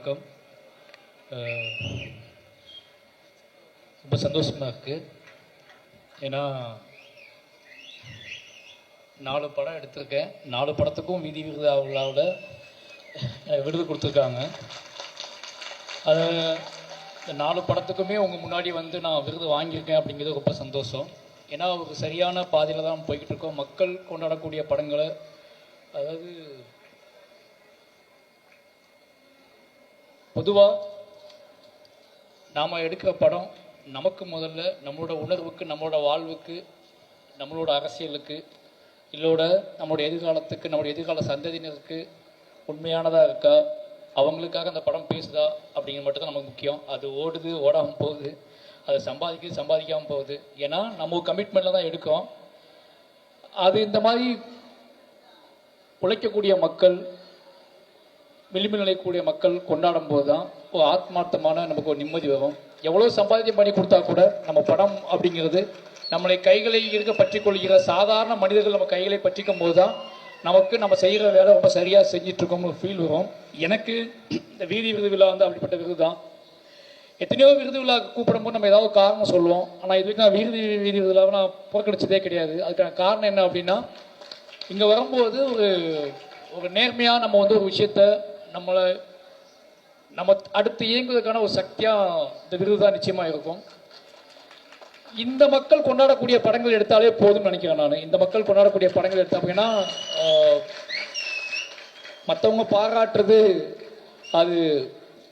வணக்கம். ரொம்ப சந்தோஷமாக இருக்குது. ஏன்னா 4 படம் எடுத்திருக்கேன். 4 படத்துக்கும் வீதி விருது விருது கொடுத்துருக்காங்க. அது இந்த 4 படத்துக்குமே உங்கள் முன்னாடி வந்து நான் விருது வாங்கியிருக்கேன் அப்படிங்கிறது ரொம்ப சந்தோஷம். ஏன்னா ஒரு சரியான பாதையில் தான் போய்கிட்டு இருக்கோம். மக்கள் கொண்டாடக்கூடிய படங்களை, அதாவது பொதுவாக நாம் எடுக்கிற படம் நமக்கு முதல்ல நம்மளோட உணர்வுக்கு, நம்மளோட வாழ்வுக்கு, நம்மளோட அரசியலுக்கு, இல்லோட நம்மளுடைய எதிர்காலத்துக்கு, நம்மளுடைய எதிர்கால சந்ததியினருக்கு உண்மையானதாக இருக்கா, அவங்களுக்காக அந்த படம் பேசுதா அப்படிங்கிற மட்டும் தான் நமக்கு முக்கியம். அது ஓடுது, ஓடாமல் போகுது, அதை சம்பாதிக்காமல் போகுது. ஏன்னா நம்ம கமிட்மெண்ட்டில் தான் எடுக்கிறோம். அது இந்த மாதிரி உழைக்கக்கூடிய மக்கள், விளிம்பு நிலைக்கூடிய மக்கள் கொண்டாடும் போது தான் ஒரு ஆத்மார்த்தமான நமக்கு ஒரு நிம்மதி வரும். எவ்வளோ சம்பாதியம் பண்ணி கொடுத்தா கூட நம்ம படம் அப்படிங்கிறது நம்மளை கைகளை இருக்க பற்றி கொள்கிற சாதாரண மனிதர்கள் நம்ம கைகளை பற்றிக்கும் போது தான் நமக்கு நம்ம செய்கிற வேலை ரொம்ப சரியாக செஞ்சிட்ருக்கோம்னு ஃபீல் வரும். எனக்கு இந்த வீதி விருது விழா வந்து அப்படிப்பட்ட விருது தான். எத்தனையோ விருது விழா கூப்பிடும்போது நம்ம ஏதாவது காரணம் சொல்லுவோம். ஆனால் இது வரைக்கும் நான் வீதி விருதுலாவை நான் புறக்கணிச்சதே கிடையாது. அதுக்கான காரணம் என்ன அப்படின்னா, இங்கே வரும்போது ஒரு நேர்மையாக நம்ம வந்து ஒரு விஷயத்த நம்ம அடுத்து இயங்குவதற்கான ஒரு சக்தியாக இந்த விருது தான் நிச்சயமாக இருக்கும். இந்த மக்கள் கொண்டாடக்கூடிய படங்கள் எடுத்தாலே போதும்னு நினைக்கிறேன் நான். இந்த மக்கள் கொண்டாடக்கூடிய படங்கள் எடுத்தா அப்படின்னா, மற்றவங்க பாராட்டுறது அது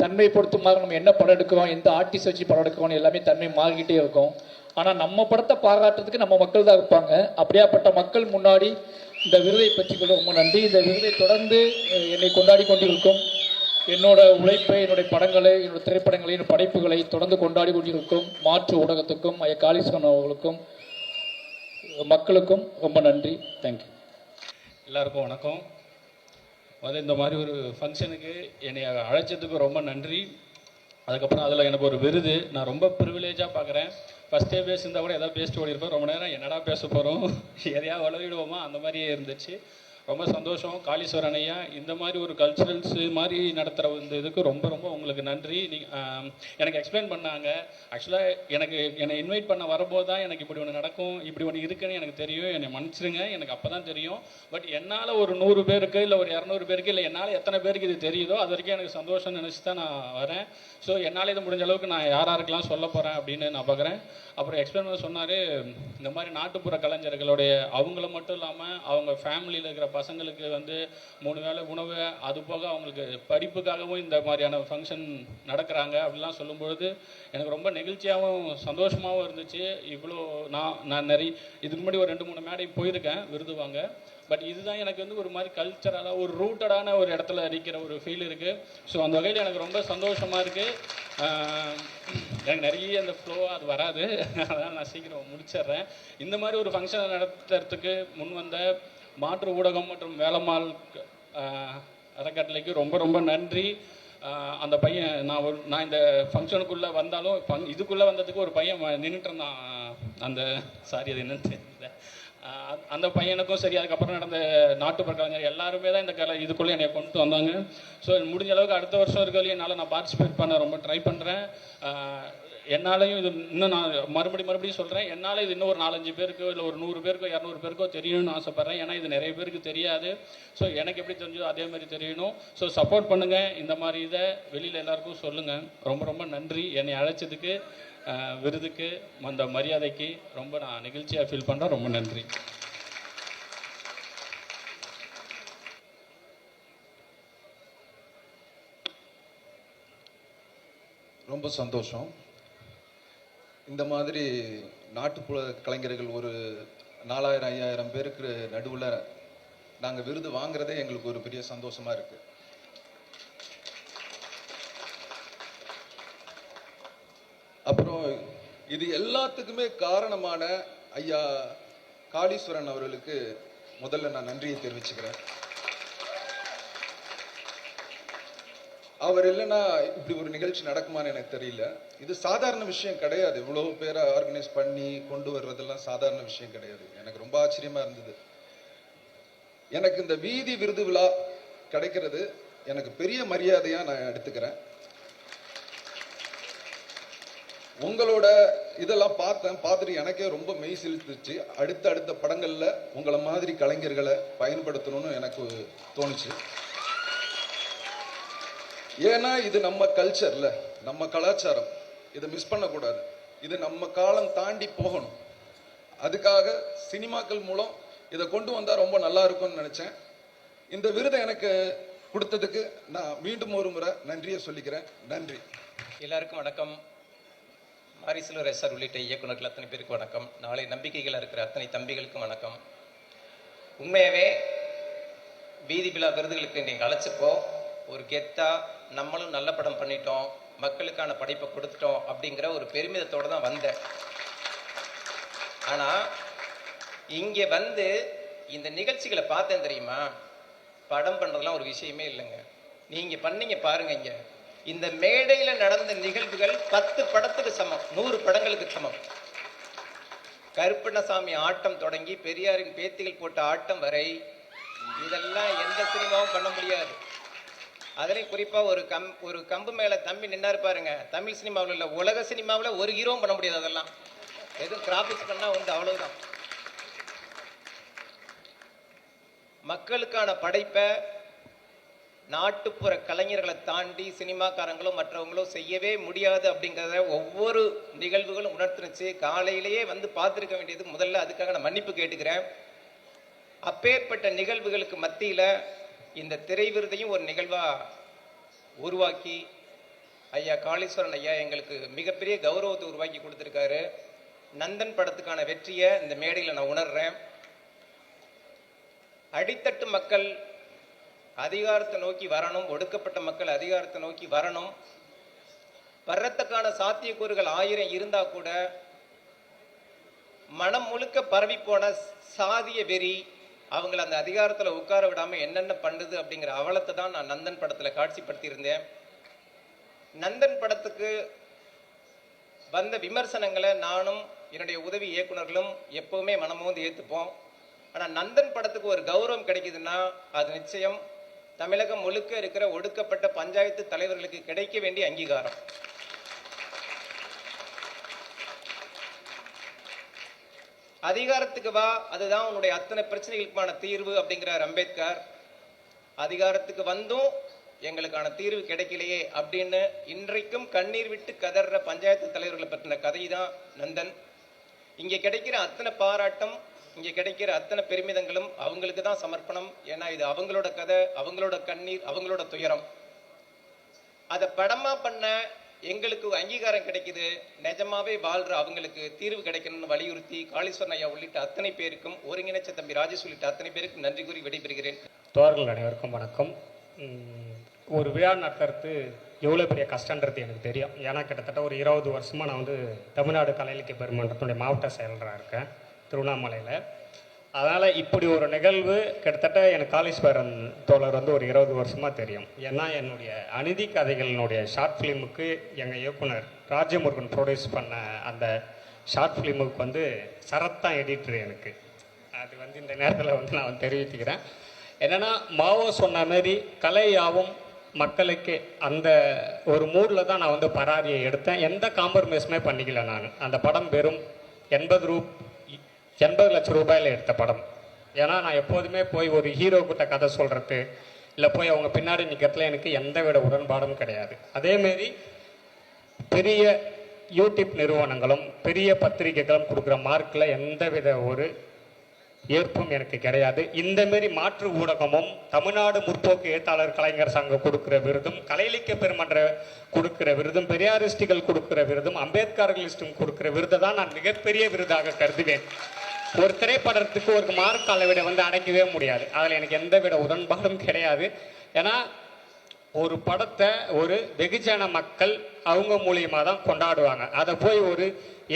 தன்மை பொறுத்துமாக நம்ம என்ன படம் எடுக்கிறோம், எந்த ஆர்டிஸ்ட் வச்சு படம் எடுக்கிறோம், எல்லாமே தன்மை மாறிக்கிட்டே இருக்கும். ஆனால் நம்ம படத்தை பாராட்டுறதுக்கு நம்ம மக்கள் தான் இருப்பாங்க. அப்படியாப்பட்ட மக்கள் முன்னாடி இந்த விருதை பற்றி கொள்ள ரொம்ப நன்றி. இந்த விருதை தொடர்ந்து என்னை கொண்டாடி கொண்டிருக்கும், என்னோட உழைப்பை, என்னுடைய படங்களை, என்னோட திரைப்படங்களை, என்னோட படைப்புகளை தொடர்ந்து கொண்டாடி கொண்டிருக்கும் மாற்று ஊடகத்துக்கும், ஐயா காளீஸ்வரன் அவர்களுக்கும், மக்களுக்கும் ரொம்ப நன்றி. தேங்க்யூ. எல்லாருக்கும் வணக்கம். இந்த மாதிரி ஒரு ஃபங்க்ஷனுக்கு என்னை அழைச்சதுக்கு ரொம்ப நன்றி. அதுக்கப்புறம் அதில் எனக்கு ஒரு விருது நான் ரொம்ப ப்ரிவிலேஜாக பார்க்குறேன். ஃபஸ்ட்டே பேசியிருந்தா கூட எதாவது பேசிட்டு ஓடிருப்பேன். ரொம்ப நேரம் என்னடா பேச போகிறோம், எதையாக வளவிடுவோமா, அந்த மாதிரியே இருந்துச்சு. ரொம்ப சந்தோஷம். காளீஸ்வரன் ஐயா இந்த மாதிரி ஒரு கல்ச்சுரல்ஸு மாதிரி நடத்துகிற இந்த இதுக்கு ரொம்ப ரொம்ப உங்களுக்கு நன்றி. எனக்கு எக்ஸ்பிளைன் பண்ணாங்க. ஆக்சுவலாக என்னை இன்வைட் பண்ண வரும்போது தான் எனக்கு இப்படி ஒன்று நடக்கும், இப்படி ஒன்று இருக்குன்னு எனக்கு தெரியும். என்னை மன்னிச்சிருங்க, எனக்கு அப்போ தான் தெரியும். பட் என்னால் ஒரு 100 பேருக்கு இல்லை ஒரு 200 பேருக்கு இல்லை என்னால் எத்தனை பேருக்கு இது தெரியுதோ அது வரைக்கும் எனக்கு சந்தோஷம்னு நினச்சி தான் நான் வரேன். ஸோ என்னால் இது முடிஞ்ச அளவுக்கு நான் யாருக்கெல்லாம் சொல்ல போகிறேன் அப்படின்னு நான் பார்க்குறேன். அப்புறம் எக்ஸ்பிளைன் பண்ண சொன்னார், இந்த மாதிரி நாட்டுப்புற கலைஞர்களுடைய அவங்கள மட்டும் இல்லாமல் அவங்க ஃபேமிலியில் இருக்கிற பசங்களுக்கு வந்து 3 வேளை உணவு, அது போக அவங்களுக்கு படிப்புக்காகவும் இந்த மாதிரியான ஃபங்க்ஷன் நடக்கிறாங்க அப்படிலாம் சொல்லும்பொழுது எனக்கு ரொம்ப நெகிழ்ச்சியாகவும் சந்தோஷமாகவும் இருந்துச்சு. இவ்வளோ நான் நிறைய இதுக்கு முன்னாடி ஒரு 2-3 மேடை போயிருக்கேன் விருது வாங்க. பட் இதுதான் எனக்கு வந்து ஒரு மாதிரி கல்ச்சரலாக ஒரு ரூட்டடான ஒரு இடத்துல இருக்கிற ஒரு ஃபீல் இருக்குது. ஸோ அந்த வகையில் எனக்கு ரொம்ப சந்தோஷமாக இருக்குது. எனக்கு நிறைய அந்த ஃப்ளோவாக அது வராது, அதனால் நான் சீக்கிரம் முடிச்சிடுறேன். இந்த மாதிரி ஒரு ஃபங்க்ஷனை நடத்துறதுக்கு முன் வந்த மாற்று ஊடகம் மற்றும் வேலம்மாள் அறக்கட்டளைக்கு ரொம்ப ரொம்ப நன்றி. அந்த பையன் நான் இந்த ஃபங்க்ஷனுக்குள்ளே வந்தாலும் இதுக்குள்ளே வந்ததுக்கு ஒரு பையன் நின்றுட்டு இருந்தான். அந்த சாரி அது என்னன்னு தெரியல. அந்த பையனுக்கும் சரி, அதுக்கப்புறம் நடந்த நாட்டுப்புற கலைஞர் எல்லாருமே தான் இந்த இதுக்குள்ளே என்னை கொண்டு வந்தாங்க. ஸோ முடிஞ்ச அளவுக்கு அடுத்த வருஷம் இருக்கிறதுலையும் என்னால் நான் பார்ட்டிசிபேட் பண்ண ரொம்ப ட்ரை பண்ணுறேன். என்னாலையும் இது இன்னும் நான் மறுபடியும் சொல்கிறேன், என்னால் இது இன்னும் ஒரு 4-5 பேருக்கோ இல்லை ஒரு 100 பேருக்கோ 200 பேருக்கோ தெரியணும்னு ஆசைப்பட்றேன். ஏன்னா இது நிறைய பேருக்கு தெரியாது. ஸோ எனக்கு எப்படி தெரிஞ்சதோ அதே மாதிரி தெரியணும். ஸோ சப்போர்ட் பண்ணுங்கள். இந்த மாதிரி இதை வெளியில் எல்லாருக்கும் சொல்லுங்கள். ரொம்ப ரொம்ப நன்றி. என்னை அழைச்சதுக்கு, விருதுக்கு, அந்த மரியாதைக்கு ரொம்ப நான் நெகிழ்ச்சியாக ஃபீல் பண்ணுறேன். ரொம்ப நன்றி. ரொம்ப சந்தோஷம். இந்த மாதிரி நாட்டுப்புற கலைஞர்கள் ஒரு 4000-5000 பேருக்கு நடுவில் நாங்கள் விருது வாங்குறதே எங்களுக்கு ஒரு பெரிய சந்தோஷமாக இருக்குது. அப்புறம் இது எல்லாத்துக்குமே காரணமான ஐயா காளீஸ்வரன் அவர்களுக்கு முதல்ல நான் நன்றியை தெரிவிச்சுக்கிறேன். அவர் இல்லைன்னா இப்படி ஒரு நிகழ்ச்சி நடக்குமான்னு எனக்கு தெரியல. இது சாதாரண விஷயம் கிடையாது. இவ்வளோ பேரை ஆர்கனைஸ் பண்ணி கொண்டு வர்றதெல்லாம் சாதாரண விஷயம் கிடையாது. எனக்கு ரொம்ப ஆச்சரியமா இருந்தது. எனக்கு இந்த வீதி விருது விழா கிடைக்கிறது எனக்கு பெரிய மரியாதையாக நான் எடுத்துக்கிறேன். உங்களோட இதெல்லாம் பார்த்துட்டு எனக்கே ரொம்ப மெய் சிலிர்த்துச்சு. அடுத்த படங்களில் உங்களை மாதிரி கலைஞர்களை பயன்படுத்தணும்னு எனக்கு தோணுச்சு. ஏன்னா இது நம்ம கல்ச்சர்ல, நம்ம கலாச்சாரம், இதை மிஸ் பண்ணக்கூடாது. இது நம்ம காலம் தாண்டி போகணும். அதுக்காக சினிமாக்கள் மூலம் இதை கொண்டு வந்தால் ரொம்ப நல்லா இருக்கும்னு நினச்சேன். இந்த விருதை எனக்கு கொடுத்ததுக்கு நான் மீண்டும் ஒரு முறை நன்றியை சொல்லிக்கிறேன். நன்றி. எல்லாருக்கும் வணக்கம். மாரிசெல்வராஜ் சார் உள்ளிட்ட இயக்குநர்கள் அத்தனை பேருக்கு வணக்கம். நாளை நம்பிக்கைகள் இருக்கிற அத்தனை தம்பிகளுக்கும் வணக்கம். உண்மையாகவே வீதி விழா விருதுகளுக்கு நீங்கள் அழைச்சப்போ ஒரு கெத்தா நம்மளும் நல்ல படம் பண்ணிட்டோம், மக்களுக்கான படைப்பை கொடுத்துட்டோம் அப்படிங்கிற ஒரு பெருமிதத்தோடு தான் வந்தேன். ஆனால் இங்கே வந்து இந்த நிகழ்ச்சிகளை பார்த்தேன் தெரியுமா, படம் பண்ணுறதுலாம் ஒரு விஷயமே இல்லைங்க. நீங்கள் பண்ணீங்க பாருங்க. இங்கே இந்த மேடையில் நடந்த நிகழ்வுகள் 10 படத்துக்கு சமம், 100 படங்களுக்கு சமம். கருப்பண்ணசாமி ஆட்டம் தொடங்கி பெரியாரின் பேத்திகள் போட்ட ஆட்டம் வரை இதெல்லாம் எந்த சினிமாவும் பண்ண முடியாது. அதுலேயும் குறிப்பாக ஒரு கம்பு மேலே தம்பி நின்னாரு பாருங்க. தமிழ் சினிமாவில் இல்லை, உலக சினிமாவில் ஒரு ஹீரோவும் பண்ண முடியாது. அதெல்லாம் எதுவும் கிராபிக்ஸ் பண்ணால் உண்டு, அவ்வளவுதான். மக்களுக்கான படைப்பை நாட்டுப்புற கலைஞர்களை தாண்டி சினிமாக்காரங்களும் மற்றவங்களும் செய்யவே முடியாது அப்படிங்கிறத ஒவ்வொரு நிகழ்வுகளும் உணர்த்துனுச்சு. காலையிலேயே வந்து பார்த்துருக்க வேண்டியது முதல்ல, அதுக்காக நான் மன்னிப்பு கேட்டுக்கிறேன். அப்பேற்பட்ட நிகழ்வுகளுக்கு மத்தியில் இந்த திரை விருதையும் ஒரு நிகழ்வாக உருவாக்கி ஐயா காளீஸ்வரன் ஐயா எங்களுக்கு மிகப்பெரிய கௌரவத்தை உருவாக்கி கொடுத்துருக்காரு. நந்தன் படத்துக்கான வெற்றியை இந்த மேடையில் நான் உணர்றேன். அடித்தட்டு மக்கள் அதிகாரத்தை நோக்கி வரணும், ஒடுக்கப்பட்ட மக்கள் அதிகாரத்தை நோக்கி வரணும். வர்றதுக்கான சாத்தியக்கூறுகள் 1000 இருந்தா கூட மனம் முழுக்க பரவி போன சாதிய வெறி அவங்களை அந்த அதிகாரத்தில் உட்கார விடாமல் என்னென்ன பண்ணுது அப்படிங்கிற அவலத்தை தான் நான் நந்தன் படத்தில் காட்சிப்படுத்தியிருந்தேன். நந்தன் படத்துக்கு வந்த விமர்சனங்களை நானும் என்னுடைய உதவி இயக்குநர்களும் எப்பவுமே மனமோந்து ஏற்றுப்போம். ஆனால் நந்தன் படத்துக்கு ஒரு கௌரவம் கிடைக்குதுன்னா அது நிச்சயம் தமிழகம் முழுக்க இருக்கிற ஒடுக்கப்பட்ட பஞ்சாயத்து தலைவர்களுக்கு கிடைக்க வேண்டிய அங்கீகாரம். அதிகாரத்துக்கு வா, அதுதான் உன்னுடைய அத்தனை பிரச்சனைகளுக்கான தீர்வு அப்படிங்கிறார் அம்பேத்கர். அதிகாரத்துக்கு வந்தும் எங்களுக்கான தீர்வு கிடைக்கலையே அப்படின்னு இன்றைக்கும் கண்ணீர் விட்டு கதற பஞ்சாயத்து தலைவர்களை பற்றின கதை தான் நந்தன். இங்கே கிடைக்கிற அத்தனை பாராட்டம், இங்கே கிடைக்கிற அத்தனை பெருமிதங்களும் அவங்களுக்கு தான் சமர்ப்பணம். ஏன்னா இது அவங்களோட கதை, அவங்களோட கண்ணீர், அவங்களோட துயரம். அதை படமா பண்ண எங்களுக்கு அங்கீகாரம் கிடைக்குது. நிஜமாவே வாழ்ற அவங்களுக்கு தீர்வு கிடைக்கணும்னு வலியுறுத்தி காளீஸ்வரன் ஐயா உள்ளிட்ட அத்தனை பேருக்கும், ஒருங்கிணைச்ச தம்பி ராஜேஷ் உள்ளிட்ட அத்தனை பேருக்கும் நன்றி கூறி விடைபெறுகிறேன். தோழர்கள் அனைவருக்கும் வணக்கம். ஒரு விழா நடத்துறது எவ்வளோ பெரிய கஷ்டன்றது எனக்கு தெரியும். ஏன்னா கிட்டத்தட்ட ஒரு 20 வருஷமாக நான் வந்து தமிழ்நாடு கலை இலக்கிய பெருமன்றத்துடைய மாவட்ட செயலராக இருக்கேன் திருவண்ணாமலையில். அதனால் இப்படி ஒரு நிகழ்வு கிட்டத்தட்ட எனக்கு காளீஸ்வரன் தோழர் வந்து ஒரு 20 வருஷமாக தெரியும். ஏன்னா என்னுடைய அநீதி கதைகளினுடைய ஷார்ட் ஃபிலிமுக்கு எங்கள் இயக்குனர் ராஜமுருகன் ப்ரொடியூஸ் பண்ண அந்த ஷார்ட் ஃபிலிமுக்கு வந்து சரத்தான் எடிட்டர் எனக்கு. அது வந்து இந்த நேரத்தில் வந்து நான் தெரிவித்துக்கிறேன். என்னென்னா மாவோ சொன்ன மாதிரி கலையாவும் மக்களுக்கு அந்த ஒரு மூடில் தான் நான் வந்து பராரியை எடுத்தேன். எந்த காம்ப்ரமைஸுமே பண்ணிக்கல. நான் அந்த படம் வெறும் 80 லட்சம் ரூபாயில் எடுத்த படம். ஏன்னா நான் எப்போதுமே போய் ஒரு ஹீரோ கிட்ட கதை சொல்கிறது இல்லை போய் அவங்க பின்னாடி நிற்கிறதுல எனக்கு எந்த விட உடன்பாடும் கிடையாது. அதேமாரி பெரிய யூடியூப் நிறுவனங்களும் பெரிய பத்திரிகைகளும் கொடுக்குற மார்க்கில் எந்தவித ஒரு ஏற்பும் எனக்கு கிடையாது. இந்தமாரி மாற்று ஊடகமும் தமிழ்நாடு முற்போக்கு எழுத்தாளர் கலைஞர் சங்கம் கொடுக்குற விருதும், கலை இலக்கிய பெருமன்ற கொடுக்குற விருதும், பெரியாரிஸ்டுகள் கொடுக்குற விருதும், அம்பேத்கர்களிஸ்டும் கொடுக்குற விருதை தான் நான் மிகப்பெரிய விருதாக கருதுவேன். ஒரு திரைப்படத்துக்கு ஒரு மார்க் அளவிட வந்து அடைக்கவே முடியாது. அதில் எனக்கு எந்த விட உடன்பாடும் கிடையாது. ஏன்னா ஒரு படத்தை ஒரு வெகுஜன மக்கள் அவங்க மூலியமாக தான் கொண்டாடுவாங்க. அதை போய் ஒரு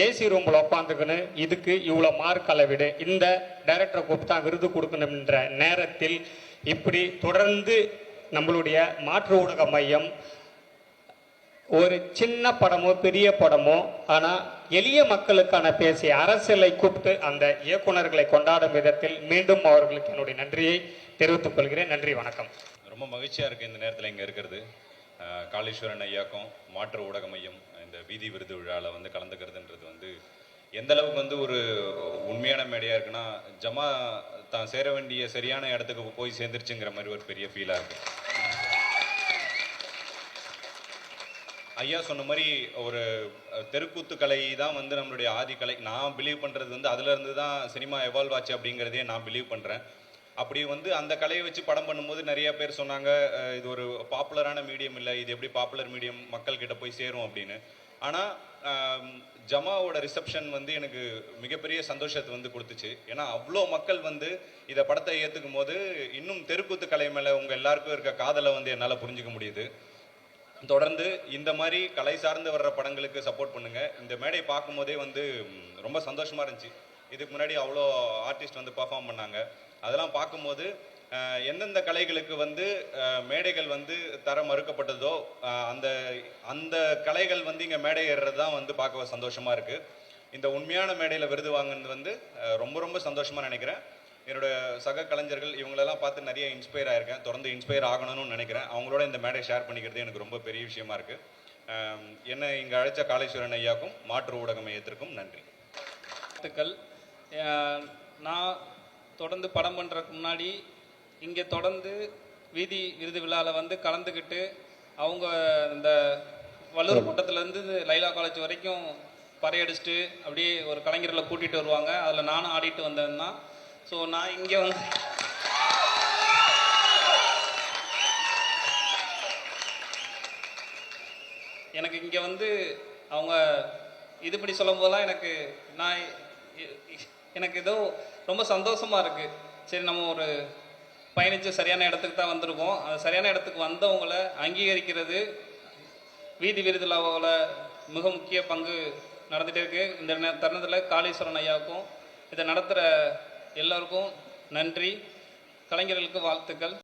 ஏசி ரூமில் உட்காந்துக்குன்னு இதுக்கு இவ்வளோ மார்க் அளவிடு, இந்த டைரக்டரை கூப்பிட்டா விருது கொடுக்கணுன்ற நேரத்தில் இப்படி தொடர்ந்து நம்மளுடைய மாற்று ஊடக மையம் ஒரு சின்ன படமோ பெரிய படமோ ஆனால் எளிய மக்களுக்கான பேசிய அரசியலை கூப்பிட்டு அந்த இயக்குநர்களை கொண்டாடும் விதத்தில் மீண்டும் அவர்களுக்கு என்னுடைய நன்றியை தெரிவித்துக் கொள்கிறேன். நன்றி, வணக்கம். ரொம்ப மகிழ்ச்சியாக இருக்குது இந்த நேரத்தில் இங்கே இருக்கிறது. காளீஸ்வரன் ஐயாக்கும் மாற்று ஊடக மையம் இந்த வீதி விருது விழாவில் வந்து கலந்துக்கிறதுன்றது வந்து எந்த அளவுக்கு வந்து ஒரு உண்மையான மேடையாக இருக்குன்னா, ஜமா தான் சேர வேண்டிய சரியான இடத்துக்கு போய் சேர்ந்துருச்சுங்கிற மாதிரி ஒரு பெரிய ஃபீலாக இருக்குது. ஐயா சொன்ன மாதிரி ஒரு தெருக்கூத்து கலை தான் வந்து நம்மளுடைய ஆதி கலை. நான் பிலீவ் பண்ணுறது வந்து அதுலேருந்து தான் சினிமா எவால்வ் ஆச்சு அப்படிங்கிறதே நான் பிலீவ் பண்ணுறேன். அப்படி வந்து அந்த கலையை வச்சு படம் பண்ணும்போது நிறைய பேர் சொன்னாங்க, இது ஒரு பாப்புலரான மீடியம் இல்லை, இது எப்படி பாப்புலர் மீடியம் மக்கள்கிட்ட போய் சேரும் அப்படின்னு. ஆனால் ஜமாவோட ரிசப்ஷன் வந்து எனக்கு மிகப்பெரிய சந்தோஷத்தை வந்து கொடுத்துச்சு. ஏன்னா அவ்வளோ மக்கள் வந்து இதை படத்தை ஏற்றுக்கும் போது இன்னும் தெருக்கூத்து கலை மேலே உங்கள் எல்லாருக்கும் இருக்க காதலை வந்து என்னால் புரிஞ்சுக்க முடியுது. தொடர்ந்து இந்த மாதிரி கலை சார்ந்து வர்ற படங்களுக்கு சப்போர்ட் பண்ணுங்கள். இந்த மேடையை பார்க்கும்போதே வந்து ரொம்ப சந்தோஷமாக இருந்துச்சு. இதுக்கு முன்னாடி அவ்வளோ ஆர்டிஸ்ட் வந்து பர்ஃபார்ம் பண்ணாங்க. அதெல்லாம் பார்க்கும்போது எந்தெந்த கலைகளுக்கு வந்து மேடைகள் வந்து தர மறுக்கப்பட்டதோ அந்த அந்த கலைகள் வந்து இங்கே மேடை ஏறுறது தான் வந்து பார்க்க சந்தோஷமாக இருக்குது. இந்த உண்மையான மேடையில் விருது வாங்கினது வந்து ரொம்ப ரொம்ப சந்தோஷமாக நினைக்கிறேன். என்னோடய சக கலைஞர்கள் இவங்களெல்லாம் பார்த்து நிறைய இன்ஸ்பயர் ஆகிருக்கேன். தொடர்ந்து இன்ஸ்பயர் ஆகணும்னு நினைக்கிறேன். அவங்களோட இந்த மேடை ஷேர் பண்ணிக்கிறது எனக்கு ரொம்ப பெரிய விஷயமா இருக்குது. என்னை இங்கே அழைச்ச காளீஸ்வரன் ஐயாக்கும் மாற்று ஊடக மையத்திற்கும் நன்றி. வாழ்த்துக்கள். நான் தொடர்ந்து படம் பண்ணுறதுக்கு முன்னாடி இங்கே தொடர்ந்து வீதி விருது விழாவில் வந்து கலந்துக்கிட்டு அவங்க இந்த வள்ளூர் கூட்டத்துலேருந்து லைலா காலேஜ் வரைக்கும் பறையடிச்சிட்டு அப்படியே ஒரு கலைஞர்களை கூட்டிகிட்டு வருவாங்க. அதில் நானும் ஆடிட்டு வந்தேன் தான். ஸோ நான் இங்கே வந்து எனக்கு இங்கே வந்து அவங்க இதுபடி சொல்லும் போதெல்லாம் எனக்கு ஏதோ ரொம்ப சந்தோஷமாக இருக்குது. சரி, நம்ம ஒரு பயணித்து சரியான இடத்துக்கு தான் வந்திருக்கோம். அது சரியான இடத்துக்கு வந்தவங்களை அங்கீகரிக்கிறது வீதி விருதுலாவில் மிக முக்கிய பங்கு நடந்துகிட்டே இருக்குது. இந்த தருணத்தில் காளீஸ்வரன் ஐயாவுக்கும் இதை நடத்துகிற எல்லோருக்கும் நன்றி. கலைஞர்களுக்கு வாழ்த்துக்கள்.